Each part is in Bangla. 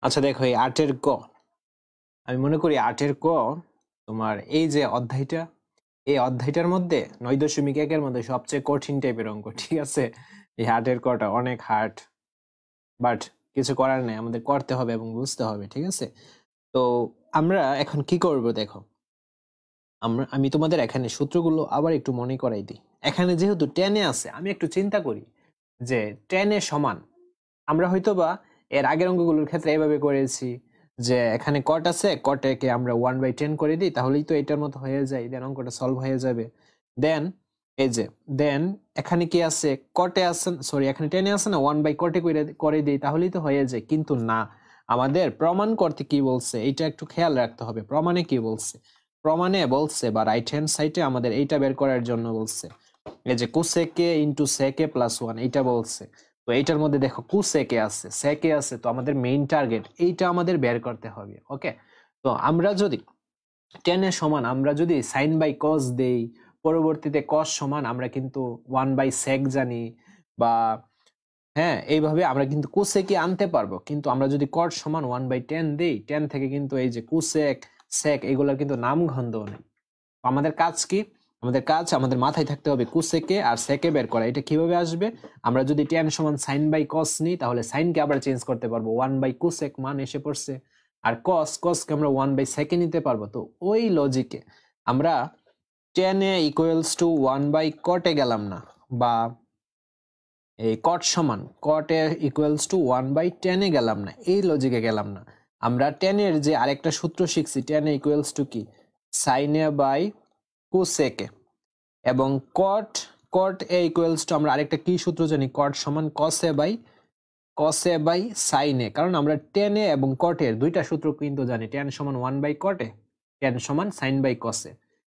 আচ্ছা দেখো এই ৮ এর ক, আমি মনে করি ৮ এর ক তোমার এই যে অধ্যায়টা, এই অধ্যায়টার মধ্যে ৯.১ এর মধ্যে সবচেয়ে কঠিন টাইপের অঙ্ক, ঠিক আছে? এই ৮ এর কটা অনেক হার্ড, বাট কিছু করার নেই, আমাদের করতে হবে এবং বুঝতে হবে, ঠিক আছে? তো আমরা এখন কি করব দেখো, আমি তোমাদের এখানে সূত্রগুলো আবার একটু মনে করাই দিই। এখানে যেহেতু 10 এ আছে, আমি একটু চিন্তা করি যে 10 এ সমান, আমরা হয়তোবা এর আগের অঙ্কগুলোর ক্ষেত্রে এভাবে করেছি যে এখানে কট আছে, কটকে আমরা 1/10 করে দিই, তাহলেই তো এটার মতো হয়ে যায়, দেন অঙ্কটা সলভ হয়ে যাবে। দেন এই যে দেন এখানে কি আছে, কটে আছে, সরি এখানে 10 এ আছে না, 1/কটে করে দিই, তাহলেই তো হয়ে যায়। কিন্তু না, আমাদের প্রমাণ করতে কি বলছে এটা একটু খেয়াল রাখতে হবে। প্রমাণে কি বলছে, প্রমাণে বলছে বা রাইট হ্যান্ড সাইডে আমাদের এইটা বের করার জন্য বলছে, এই যে কোসেকে ইন্টু সেকে প্লাস 1 এইটা বলছে। তো এইটার মধ্যে দেখো কোসেকে আছে, সেকে আছে, তো আমাদের মেইন টার্গেট এইটা আমাদের বের করতে হবে। ওকে, তো আমরা যদি 10 এর সমান আমরা যদি সাইন বাই কস দেই, পরবর্তীতে কস সমান আমরা কিন্তু 1/sec জানি, বা হ্যাঁ এইভাবে আমরা কিন্তু কোসেকে আনতে পারবো। কিন্তু আমরা যদি কট সমান 1/10 দেই, 10 থেকে কিন্তু এই যে কোসেক সেক এগুলোর কিন্তু নামগন্ধ নেই। আমাদের কাজ কি, আমাদের মাথায় থাকতে হবে কোসেকে আর সেকে বের করা। এটা কিভাবে আসবে, আমরা যদি tan সমান সাইন বাই কস নিই, তাহলে সাইনকে আবার চেঞ্জ করতে পারবো, 1/কোসেক মান এসে পড়ছে। আর কসকে আমরা 1/সেকে নিতে পারবো। তো ওই লজিকে আমরা tan এ ইকুয়ালস টু 1/কটে গেলাম না, বা এই কট সমান কট এ ইকুয়ালস টু 1/10 এ গেলাম না, এই লজিকে গেলাম না। আমরা tan এর যে আরেকটা সূত্র শিখছি, tan এ ইকুয়ালস টু কি, সাইন এ বাই কোসেকে, এবং কট এ ইকুয়ালস টু আমরা আরেকটা কি সূত্র জানি, কট সমান কসে বাই সাইনে। কারণ আমরা টেনে এবং কটের দুইটা সূত্র কিন্তু জানি, টেন সমান 1/কটে, টেন সমান সাইন বাই কসে,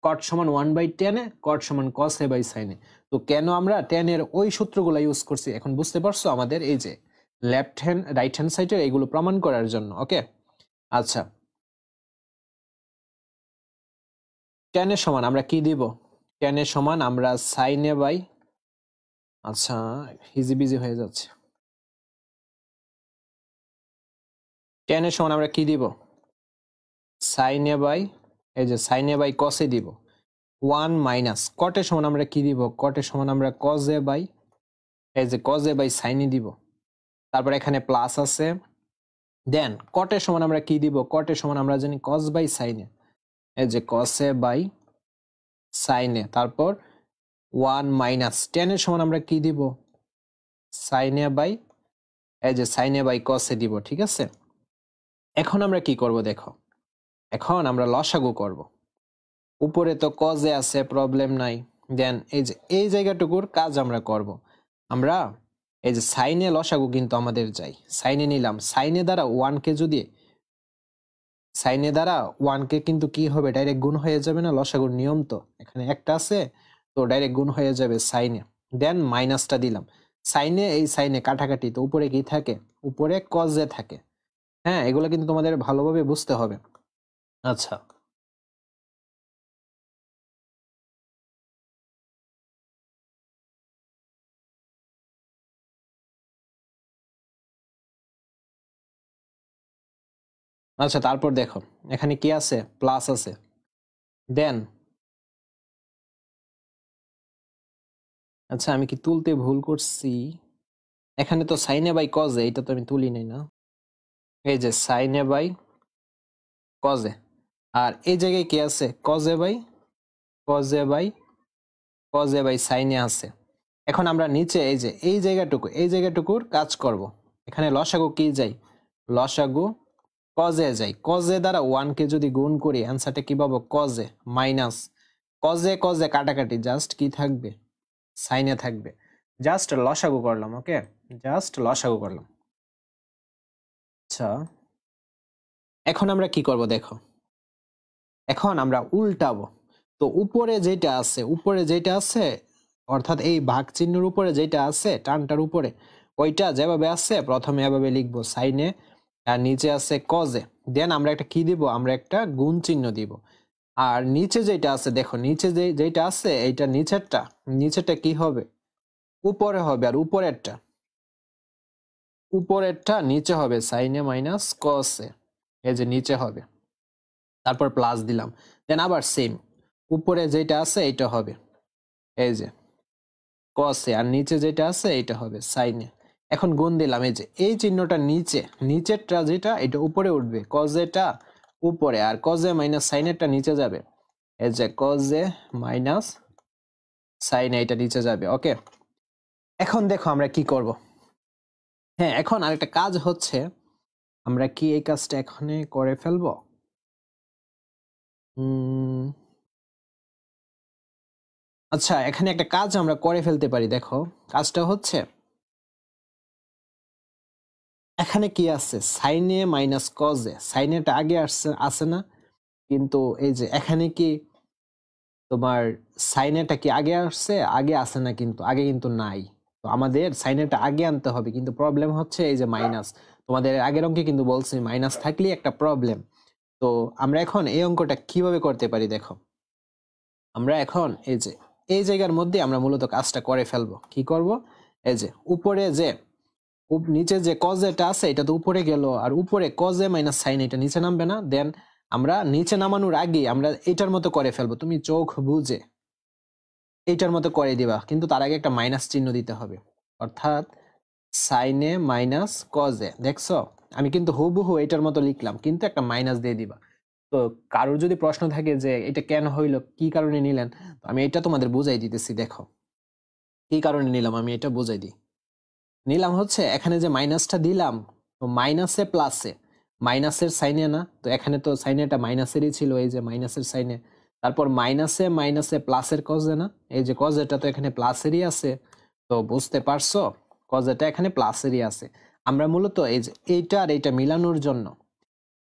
কট সমান 1/10, কট সমান কসে বাই সাইনে। তো কেন আমরা টেনের ওই সূত্রগুলো ইউজ করছি এখন বুঝতে পারছো, আমাদের এই যে লেফট হ্যান্ড রাইট হ্যান্ড সাইডের এগুলো প্রমাণ করার জন্য। ওকে, আচ্ছা টেনের সমান আমরা কি দিব, টেনের সমান আমরা সাইনে বাই, আচ্ছা হিজিবিজি হয়ে যাচ্ছে, টেন এর সমান আমরা কি দিব, সাইনে বাই, এই যে সাইনে বাই কসে দিব, 1 মাইনাস কটের সমান আমরা কি দিব, কটের সমান আমরা কজে বাই, এই যে কজে বাই সাইনে দিব, তারপর এখানে প্লাস আছে। দেন কটের সমান আমরা কি দিব, কটের সমান আমরা জানি কস বাই সাইনে, এই যে কসে বাই সাইনে, তারপর 1 মাইনাস 10 এর সমান আমরা কি দিব, সাইনে বাই, এই যে সাইনে বাই কসে দিব, ঠিক আছে? এখন আমরা কি করব দেখো, এখন আমরা লসাগু করব। উপরে তো কজে আছে, প্রবলেম নাই। দেন এই যে এই জায়গাটুকুর কাজ আমরা করব। আমরা এই যে সাইনে লসাগু কিন্তু আমাদের চাই, সাইনে নিলাম, সাইনে দ্বারা 1 কে যদি, সাইনে দ্বারা 1 কে কিন্তু কি হবে, ডাইরেক্ট গুণ হয়ে যাবে না, লসাগুর নিয়ম তো এখানে একটা আছে, তো ডাইরেক্ট গুণ হয়ে যাবে সাইনে। দেন মাইনাসটা দিলাম, সাইনে এই সাইনে কাটাকাটি, তো উপরে কি থাকে, উপরে কজে থাকে। হ্যাঁ, এগুলো কিন্তু তোমাদের ভালোভাবে বুঝতে হবে। আচ্ছা আচ্ছা তারপর দেখো এখানে কি আছে, প্লাস আছে। দেন আচ্ছা আমি কি তুলতে ভুল করছি, এখানে তো সাইনে বাই কজে, এটা তো আমি তুলি নাই না, এই যে সাইনে বাই কজে, আর এই জায়গায় কি আছে, কজে বাই সাইনে আছে। এখন আমরা নিচে এই যে এই জায়গাটুকুর কাজ করব। এখানে লসাগু কি যাই, লসাগু কজে যাই, কজে দ্বারা 1 কে যদি গুণ করি অ্যান্সারটা কি পাবো, কজে মাইনাস কজে কাটাকাটি, জাস্ট কি থাকবে, সাইনে থাকবে। জাস্ট লসাগু করলাম। ওকে, জাস্ট লসাগু করলাম। আচ্ছা এখন আমরা কি করব দেখো, এখন আমরা উল্টাবো। তো উপরে যেটা আছে অর্থাৎ এই ভাগ চিহ্নের উপরে যেটা আছে, টানটার উপরে ওইটা যেভাবে আছে প্রথমে এভাবে লিখবো সাইনে, আর নিচে আছে কজে। দেন আমরা একটা কি দিব, আমরা একটা গুণ চিহ্ন দিব। আর নিচে যেটা আছে দেখো, নিচে যেটা আছে এইটা নিচেরটা কি হবে, উপরে হবে, আর উপরেরটা নিচে হবে সাইনে মাইনাস কসে, এই যে নিচে হবে, তারপর প্লাস দিলাম, দেন আবার সেম উপরে যেটা আছে এটা হবে এই যে কসে, আর নিচে যেটা আছে এটা হবে সাইনে। এখন গুণ দিলাম, এই যে এই চিহ্নটা নিচে, নিচেরটা যেটা এটা উপরে উঠবে, কজেটা উপরে, আর কজে মাইনাস সাইনেরটা নিচে যাবে, এই যে কজে মাইনাস সাইনে এটা নিচে যাবে। ওকে, এখন দেখো আমরা কি করব। হ্যাঁ, এখন আরেকটা কাজ হচ্ছে, আমরা কি এই কাজটা এখানে করে ফেলবো? আচ্ছা, এখানে একটা কাজ আমরা করে ফেলতে পারি। দেখো কাজটা হচ্ছে, এখানে কি আছে সাইনে মাইনাস কজে, সাইনেটা আগে আসে না, কিন্তু এই যে এখানে কি তোমার সাইনেটা কি আগে আসছে, আগে আসে না, কিন্তু আগে কিন্তু নাই। তো আমাদের সাইনেটা আগে আনতে হবে, কিন্তু প্রবলেম হচ্ছে এই যে মাইনাস। তোমাদের আগের অঙ্কে কিন্তু বলছি মাইনাস থাকলেই একটা প্রবলেম। তো আমরা এখন এই অঙ্কটা কিভাবে করতে পারি দেখো, আমরা এখন এই যে এই জায়গার মধ্যে আমরা মূলত কাজটা করে ফেলবো। কি করব, এই যে উপরে যে নিচে যে কজেটা আছে এটা তো উপরে গেল, আর উপরে কজে মাইনাস সাইন এটা নিচে নামবে না, দেন আমরা নিচে নামানোর আগে আমরা এটার মতো করে ফেলবো, তুমি চোখ বুঝে এইটার মতো করে দিবা, কিন্তু তার আগে একটা মাইনাস চিহ্ন দিতে হবে, অর্থাৎ সাইনে মাইনাস কজে। দেখছো আমি কিন্তু হুবহু এটার মতো লিখলাম, কিন্তু একটা মাইনাস দিয়ে দিবা। তো কারোর যদি প্রশ্ন থাকে যে এটা কেন হইলো, কি কারণে নিলেন, তো আমি এটা তোমাদের বুঝাই দিতেছি। দেখো কি কারণে নিলাম আমি এটা বুঝাই দিই। নিলাম হচ্ছে এখানে যে মাইনাসটা দিলাম, তো মাইনাসে প্লাসে, মাইনাসের সাইনে না, তো এখানে তো সাইনেটা মাইনাসেরই ছিল, এই যে মাইনাসের সাইনে, তারপর মাইনাসে মাইনাসে প্লাসের কজে না, এই যে কজেটা তো এখানে প্লাসেরই আছে, তো বুঝতে পারছো কজেটা এখানে প্লাসেরই আছে। আমরা মূলত এই যে এইটা আর এইটা মিলানোর জন্য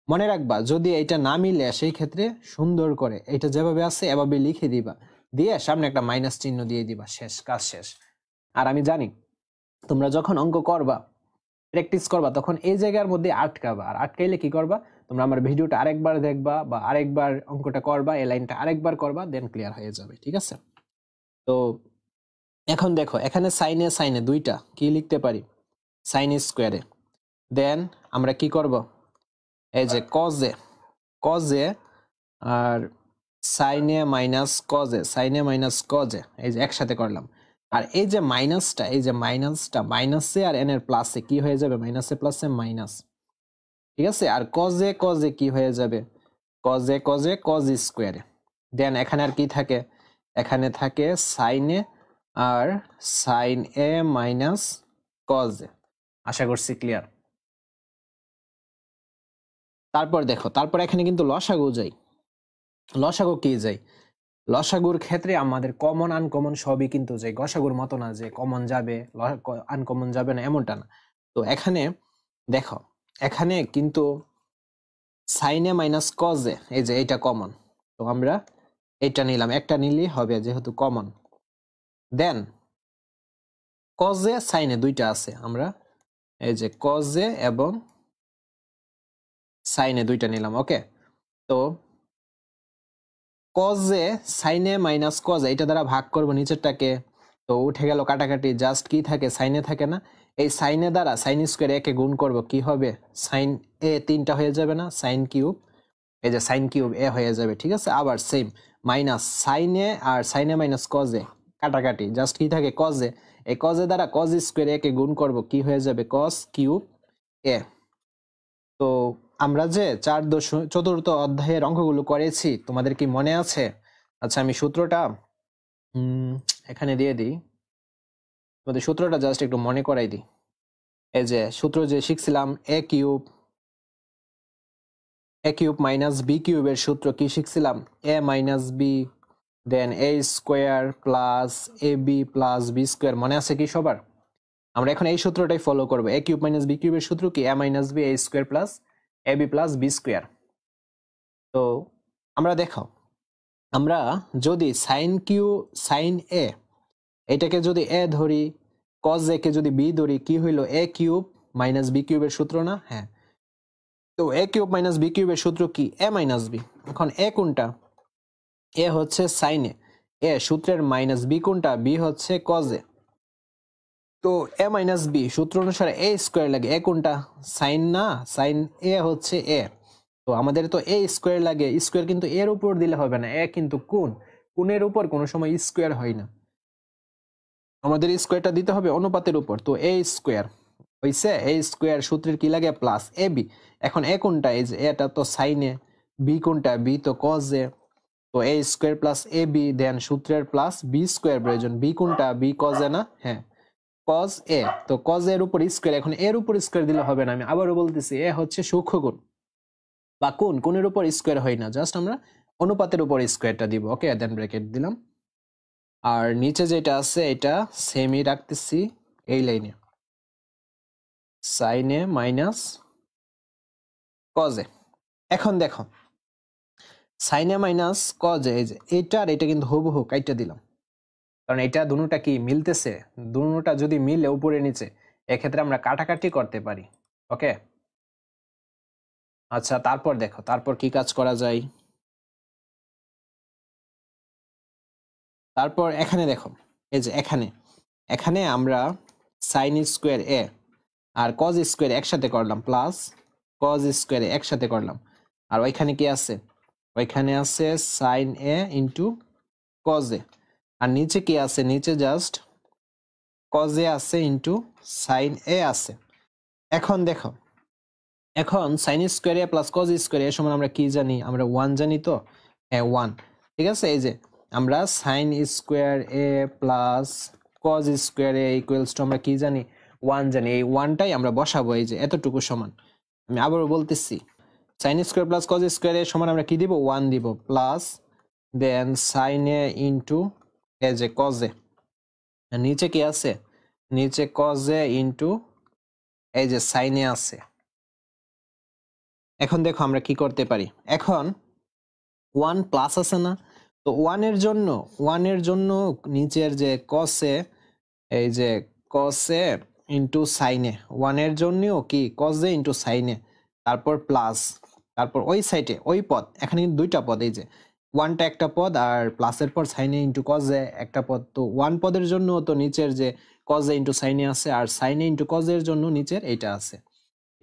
মনে রাখবা, যদি এটা না মিলে সেই ক্ষেত্রে সুন্দর করে এটা যেভাবে আছে এভাবে লিখে দিবা, দিয়ে সামনে একটা মাইনাস চিহ্ন দিয়ে দিবা, শেষ, কাজ শেষ। আর আমি জানি তোমরা যখন অঙ্ক করবা, প্র্যাকটিস করবা, তখন এই জায়গার মধ্যে আটকাবা, আর আটকাইলে কি করবা, তোমরা আমার ভিডিওটা আরেকবার দেখবা বা আরেকবার অঙ্কটা করবা, এই লাইনটা আরেকবার করবা, দেন ক্লিয়ার হয়ে যাবে। ঠিক আছে? তো এখন দেখো এখানে সাইনে সাইনে দুইটা কি লিখতে পারি, সাইন স্কোয়ারে, দেন আমরা কি করব, এই যে কজে, কজে আর সাইনে মাইনাস কজে, সাইনে মাইনাস কজে, এই যে একসাথে করলাম। আর এই যে মাইনাসটা, এই যে মাইনাসটা মাইনাসে আর এন এর প্লাসে কি হয়ে যাবে, মাইনাসে প্লাসে মাইনাস। ঠিক আছে? আর কজে কজে কি হয়ে যাবে, কজে কজে কজ স্কোয়ারে। দেন এখানে আর কি থাকে, এখানে থাকে সাইনে আর সাইন এ মাইনাস কজে। আশা করছি ক্লিয়ার। তারপর দেখো, তারপর এখানে কিন্তু লসাগু যাই, লসাগু কি যাই, লসাগুর ক্ষেত্রে আমাদের কমন আনকমন সবই কিন্তু যায়, গসাগুর মতো না যে কমন যাবে আনকমন যাবে না, এমনটা না। তো এখানে দেখো, এখানে কিন্তু সাইনে মাইনাস কজে, এই যে এইটা কমন, তো আমরা এটা নিলাম, একটা নিলেই হবে যেহেতু কমন। দেন কজে সাইনে দুইটা আছে, আমরা এই যে কজে এবং সাইনে দুইটা নিলাম। ওকে, তো কজে সাইনে মাইনাস কজে এটা দ্বারা ভাগ করব নিচেরটাকে, তো উঠে গেল কাটাকাটি, জাস্ট কি থাকে সাইনে থাকে না, এই সাইনে দ্বারা সাইন স্কোয়ার একে গুণ করব, কি হবে সাইন এ তিনটা হয়ে যাবে না, সাইন কিউব, এই যে সাইন কিউব এ হয়ে যাবে। ঠিক আছে, আবার সেম মাইনাস সাইনে আর সাইনে মাইনাস কজে কাটাকাটি, জাস্ট কি থাকে কজে, এই কজে দ্বারা কজ স্কোয়ার একে গুণ করব, কি হয়ে যাবে কস কিউব এ। তো আমরা যে চতুর্থ অধ্যায়ের অঙ্কগুলো করেছি তোমাদের কি মনে আছে? আচ্ছা আমি সূত্রটা এখানে দিয়ে দিই, তোমাদের সূত্রটা জাস্ট একটু মনে করাই দিই। এই যে সূত্র যে শিখছিলাম, এ কিউব মাইনাস বি কিউবের সূত্র কি শিখছিলাম, এ minus B then A square plus A B plus B square, মনে আছে কি সবার? আমরা এখন এই সূত্রটাই ফলো করবো, এ কিউব মাইনাস বি কিউবের সূত্র কি, এ minus B A square plus A B plus B square. তো আমরা দেখো, আমরা যদি সাইন এ এটাকে যদি এ ধরি, কজ এ কে যদি বি ধরি, কি হইলো এ কিউব মাইনাস বি কিউবের সূত্র না? হ্যাঁ, তো এ কিউব মাইনাস বি কিউবের সূত্র কি, এ মাইনাস বি। এখন এ কোনটা, এ হচ্ছে সাইনে, এ সূত্রের মাইনাস বি কোনটা, বি হচ্ছে কজে। তো a মাইনাস বি সূত্র অনুসারে a স্কোয়ার লাগে। এ কোনটা? সাইন না, সাইন এ হচ্ছে এ। তো আমাদের তো a স্কোয়ার লাগে। স্কোয়ার কিন্তু এর উপর দিলে হবে না, এ কিন্তু কোণের উপর কোনো সময় স্কোয়ার হয় না, আমাদের স্কোয়ারটা দিতে হবে অনুপাতের উপর। তো a স্কোয়ার হইছে, a স্কোয়ার সূত্রের কি লাগে প্লাস এ বি। এখন এ কোনটা? এই যে এটা তো সাইনে, বি কোনটা? বি তো কজ এ। তো a square plus A B, then সূত্রের প্লাস বি স্কোয়ার প্রয়োজন। বি কোনটা? বি কজ এ না? হ্যাঁ কজ এ। তো কজ এর উপর স্কোয়ার, এখন এর উপর স্কোয়ার দিলে হবে না, আমি আবারও বলতেছি এ হচ্ছে সূক্ষ্মগুণ বা কোণের উপর স্কোয়ার হয় না, জাস্ট আমরা অনুপাতের উপর স্কোয়ারটা দিব। ওকে, দেন ব্র্যাকেট দিলাম। আর নিচে যেটা আছে এটা সেমই রাখতেছি এই লাইনে, sine A minus cos A. এখন দেখো sine A minus cos A, এই যে এটা আর এটা কিন্তু হুবহু কাইটা দিলাম, কারণ এটা দুটোটা কি মিলতেছে, দুটোটা যদি মিলে উপরে নিচে, এক্ষেত্রে আমরা কাটাকাটি করতে পারি। ওকে, আচ্ছা তারপর দেখো তারপর কি কাজ করা যায়। তারপর এখানে দেখো, এই যে এখানে আমরা সাইন স্কোয়ার এ আর কজ স্কোয়ার একসাথে করলাম, প্লাস কজ স্কোয়ার একসাথে করলাম। আর ওইখানে কি আছে? ওইখানে আছে sine A into cos A. আর নিচে কি আছে? নিচে জাস্ট কজ এ আছে ইন্টু সাইন এ আছে। এখন দেখো, এখন সাইন স্কোয়ার এ প্লাস কজ স্কোয়ার এর সমান আমরা কি জানি? আমরা 1 জানি তো, হ্যাঁ 1। ঠিক আছে, এই যে আমরা sine square A plus cos square A equals to আমরা কি জানি? 1 জানি। এই 1টাই আমরা বসাবো, এই যে এতটুকু সমান। আমি আবারও বলতেছি, sine square plus cos square এর সমান আমরা কি দিব? 1 দিব, plus then sign A into এই যে কজ এ। নিচে কি আছে? নিচে কজ এ ইন্টু এই যে সাইন এ আছে। এখন দেখো আমরা কি করতে পারি। এখন 1 প্লাস আছে না, তো 1 এর জন্য নিচের যে কসে, এই যে কসে ইন্টু সাইনে, 1 এর জন্যও কি কসে ইন্টু সাইনে, তারপর প্লাস, তারপর ওই সাইডে ওই পদ, এখানে কিন্তু দুইটা পদ, এই যে 1টা একটা পদ আর প্লাসের পর সাইনে ইন্টু কসে একটা পদ। তো 1 পদের জন্য তো নিচের যে কসে ইন্টু সাইনে আছে, আর সাইনে ইন্টু কসের জন্য নিচের এইটা আছে।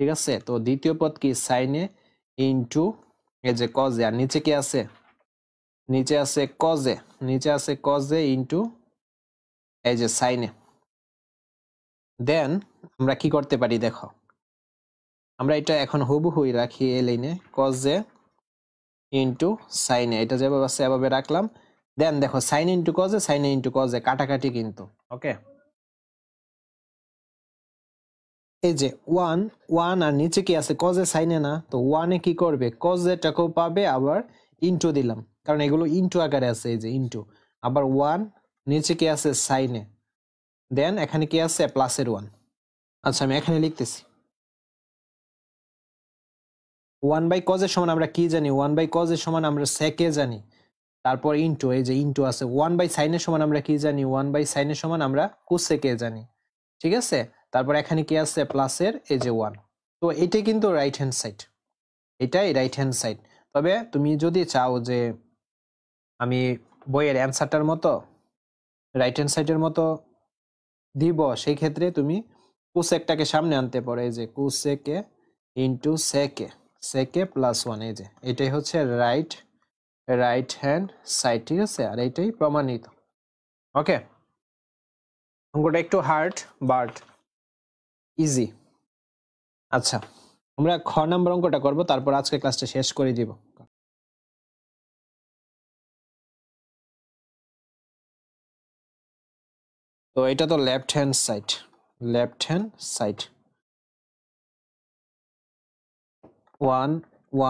ঠিক আছে, তো দ্বিতীয় পদ কি? সাইনে ইন্টু এই যে কজে, আর নিচে কি আছে? নিচে আছে কজে, নিচে আছে কজে ইন্টু এই যে সাইনে। দেন আমরা কি করতে পারি দেখো, আমরা এটা এখন হুবহুই রাখি এই লাইনে, কজে ইন্টু সাইনে, এটা যেভাবে আছে এভাবে রাখলাম। দেন দেখো সাইন ইন্টু কজে, সাইনে ইন্টু কজে কাটাকাটি কিন্তু। ওকে, এই যে 1 আর নিচে কি আছে? কজে সাইনে না, তো 1 এ কি করবে? কজেটাকেও পাবে, আবার ইন্টু দিলাম, কারণ এগুলো ইন্টু আকারে আছে, এই যে ইন্টু, আবার 1 নিচে কি আছে? সাইনে, দেন এখানে কি আছে? প্লাসের 1। আচ্ছা আমি এখানে লিখতেছি 1 বাই কজের সমান আমরা কি জানি? 1 বাই কজের সমান আমরা সেকে জানি, তারপর ইন্টু, এই যে ইন্টু আছে। 1 বাই সাইনের সমান আমরা কি জানি? 1 বাই সাইনের সমান আমরা কোসেকে জানি। ঠিক আছে, তারপর এখানে কি আছে? প্লাসের এই যে 1। তো এটাই কিন্তু রাইট হ্যান্ড সাইড, এটাই রাইট হ্যান্ড সাইড। তবে তুমি যদি চাও যে আমি বইয়ের অ্যান্সারটার মতো রাইট হ্যান্ড সাইডের মতো দিব, সেই ক্ষেত্রে তুমি কোসেকটাকে সামনে আনতে পারো, এই যে কোসেকে ইন্টু সেকে, সেকে প্লাস 1, এই যে এটাই হচ্ছে রাইট হ্যান্ড সাইড। ঠিক আছে, আর এইটাই প্রমাণিত। ওকে, অঙ্কটা একটু হার্ড বাট ইজি। আচ্ছা আমরা খ নাম্বার অঙ্কটা করব, তারপর আজকে ক্লাসটা শেষ করে দিব। তো এটা তো left hand side, left hand side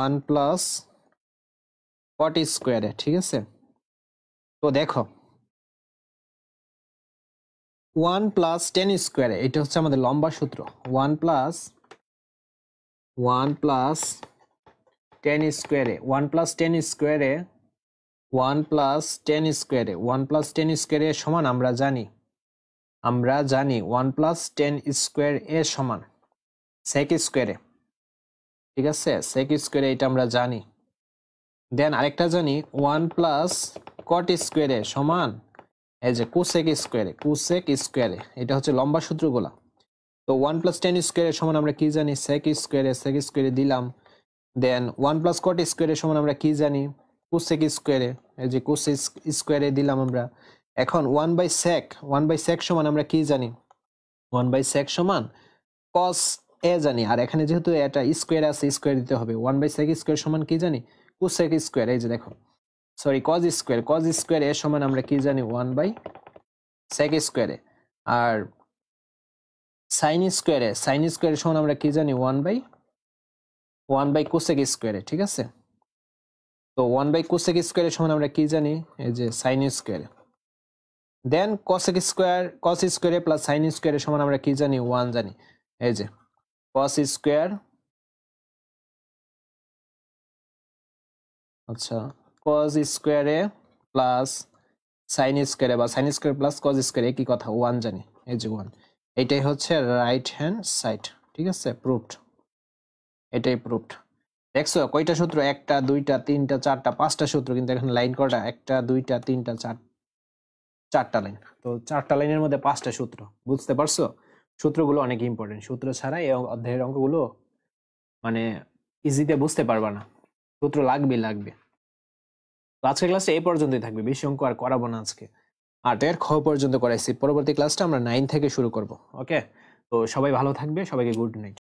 1 plus cot স্কোয়ারে। ঠিক আছে, তো দেখো 1 প্লাস 10 স্কোয়ারে, এটা হচ্ছে আমাদের লম্বা সূত্র। 1 প্লাস 10 স্কোয়ারে, 1 প্লাস 10 স্কোয়ারে, 1 প্লাস 10 স্কোয়ারে, 1 প্লাস 10 স্কোয়ারে সমান আমরা জানি 1 প্লাস 10 স্কোয়ার এর সমান সেক স্কোয়ারে। ঠিক আছে, সেক স্কোয়ারে এটা আমরা জানি। দেন আরেকটা জানি 1 প্লাস কট স্কোয়ারে সমান এই যে কোসেক স্কোয়ারে এটা হচ্ছে লম্বা সূত্রগুলা। তো 1 + tan স্কোয়ারের সমান আমরা কি জানি, sec স্কোয়ারে দিলাম। দেন 1 + cot স্কোয়ারের সমান আমরা কি জানি, কোসেক স্কোয়ারে। এই যে কোসেক স্কোয়ারে দিলাম আমরা। এখন 1/sec সমান আমরা কি জানি, 1/sec সমান cos a জানি। আর এখানে যেহেতু এটা স্কোয়ার আছে, স্কোয়ার দিতে হবে। 1/sec স্কোয়ার সমান কি জানি, কোসেক স্কোয়ার। এই যে দেখো, সরি cos স্কোয়ার এর সমান আমরা কি জানি, 1/sec স্কোয়ারে। আর sin স্কোয়ারের সমান আমরা কি জানি, 1/cosec স্কোয়ারে। ঠিক আছে, তো 1/cosec স্কোয়ারের সমান আমরা কি জানি, এই যে sin স্কোয়ারে। দেন cos স্কোয়ারে প্লাস sin স্কোয়ারের সমান আমরা কি জানি, 1 জানি। এই যে cos স্কোয়ার, আচ্ছা cos স্কোয়ারে প্লাস sin স্কোয়ারে বা sin স্কোয়ার প্লাস cos স্কোয়ারে একই কথা, 1 জানি। এই যে 1, এটাই হচ্ছে রাইট হ্যান্ড সাইড। ঠিক আছে, প্রুভড, এটাই প্রুভড। দেখছো কয়টা সূত্র, 1টা 2টা 3টা 4টা 5টা সূত্র, কিন্তু এখানে লাইন কয়টা, 1টা 2টা 3টা 4টা লাইন। তো 4টা লাইনের মধ্যে 5টা সূত্র, বুঝতে পারছো? সূত্রগুলো অনেক ইম্পর্টেন্ট, সূত্র ছাড়া এই অধ্যায়ের অঙ্কগুলো মানে ইজিতে বুঝতে পারবা না, সূত্র লাগবে। তো আজকের ক্লাসে এই পর্যন্তই থাকবে, বেশি অঙ্ক আর করাবো না আজকে। 8-এর খ পর্যন্ত করাইছি, পরবর্তী ক্লাসটা আমরা 9 থেকে শুরু করব। ওকে, তো সবাই ভালো থাকবে, সবাইকে গুড নাইট।